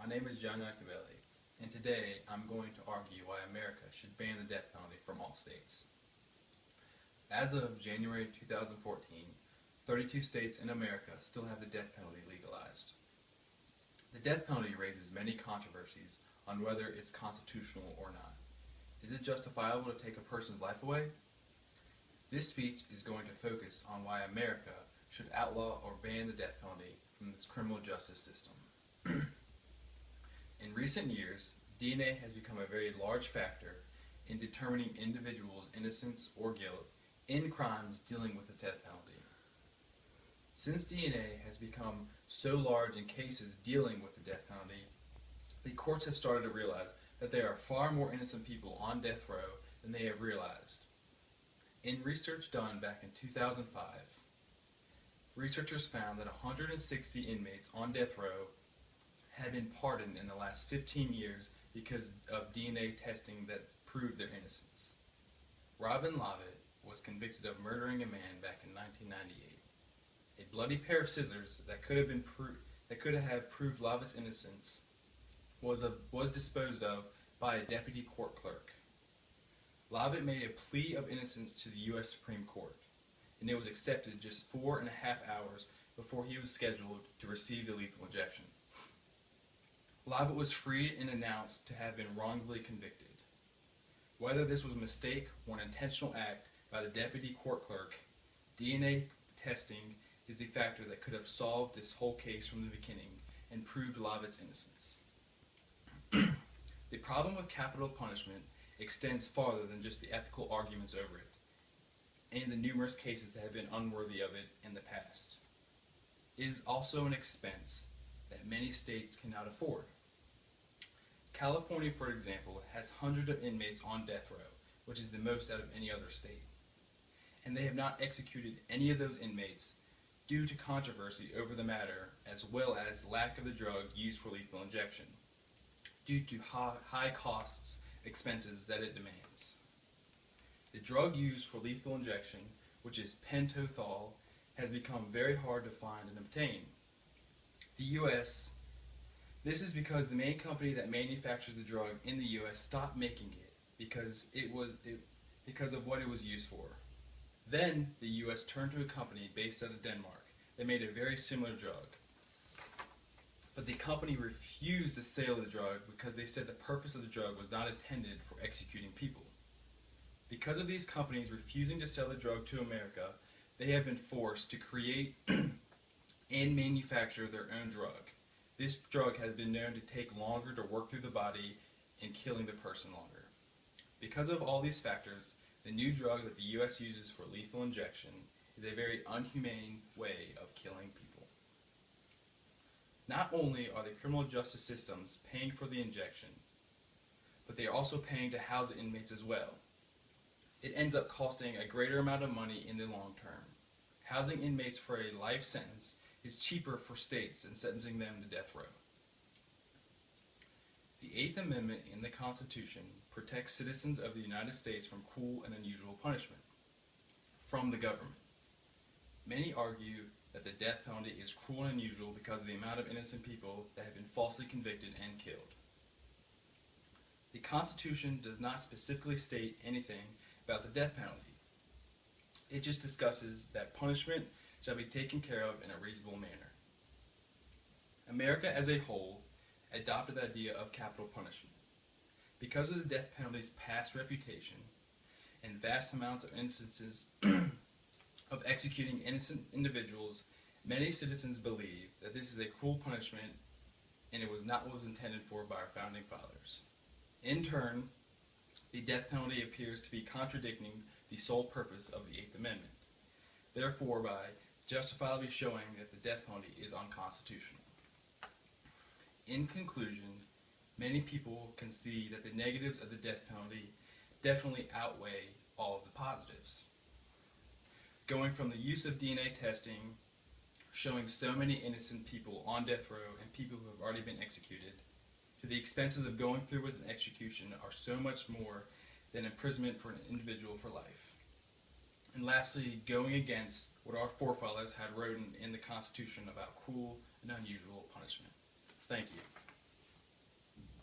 My name is Yacovelli, and today I'm going to argue why America should ban the death penalty from all states. As of January 2014, 32 states in America still have the death penalty legalized. The death penalty raises many controversies on whether it's constitutional or not. Is it justifiable to take a person's life away? This speech is going to focus on why America should outlaw or ban the death penalty from this criminal justice system. In recent years, DNA has become a very large factor in determining individuals' innocence or guilt in crimes dealing with the death penalty. Since DNA has become so large in cases dealing with the death penalty, the courts have started to realize that there are far more innocent people on death row than they have realized. In research done back in 2005, researchers found that 160 inmates on death row had been pardoned in the last 15 years because of DNA testing that proved their innocence. Robin Lovitt was convicted of murdering a man back in 1998. A bloody pair of scissors that could have proved Lovitt's innocence was disposed of by a deputy court clerk. Lovitt made a plea of innocence to the U.S. Supreme Court, and it was accepted just 4.5 hours before he was scheduled to receive the lethal injection. Lovitt was freed and announced to have been wrongfully convicted. Whether this was a mistake or an intentional act by the deputy court clerk, DNA testing is the factor that could have solved this whole case from the beginning and proved Lovitt's innocence. The problem with capital punishment extends farther than just the ethical arguments over it, and the numerous cases that have been unworthy of it in the past. It is also an expense that many states cannot afford. California, for example, has hundreds of inmates on death row, which is the most out of any other state. And they have not executed any of those inmates due to controversy over the matter, as well as lack of the drug used for lethal injection, due to high costs, expenses that it demands. The drug used for lethal injection, which is pentothal, has become very hard to find and obtain. This is because the main company that manufactures the drug in the U.S. stopped making it because of what it was used for. Then the U.S. turned to a company based out of Denmark that made a very similar drug. But the company refused the sale of the drug because they said the purpose of the drug was not intended for executing people. Because of these companies refusing to sell the drug to America, they have been forced to create and manufacture their own drug. This drug has been known to take longer to work through the body and killing the person longer. Because of all these factors, the new drug that the U.S. uses for lethal injection is a very inhumane way of killing people. Not only are the criminal justice systems paying for the injection, but they are also paying to house the inmates as well. It ends up costing a greater amount of money in the long term. Housing inmates for a life sentence is cheaper for states than sentencing them to death row. The 8th Amendment in the Constitution protects citizens of the United States from cruel and unusual punishment from the government. Many argue that the death penalty is cruel and unusual because of the amount of innocent people that have been falsely convicted and killed. The Constitution does not specifically state anything about the death penalty. It just discusses that punishment shall be taken care of in a reasonable manner. America as a whole adopted the idea of capital punishment. Because of the death penalty's past reputation and vast amounts of instances of executing innocent individuals, many citizens believe that this is a cruel punishment and it was not what was intended for by our founding fathers. In turn, the death penalty appears to be contradicting the sole purpose of the 8th Amendment, therefore by justifiably showing that the death penalty is unconstitutional. In conclusion, many people can see that the negatives of the death penalty definitely outweigh all of the positives. Going from the use of DNA testing, showing so many innocent people on death row and people who have already been executed, to the expenses of going through with an execution are so much more than imprisonment for an individual for life. And lastly, going against what our forefathers had written in the Constitution about cruel and unusual punishment. Thank you.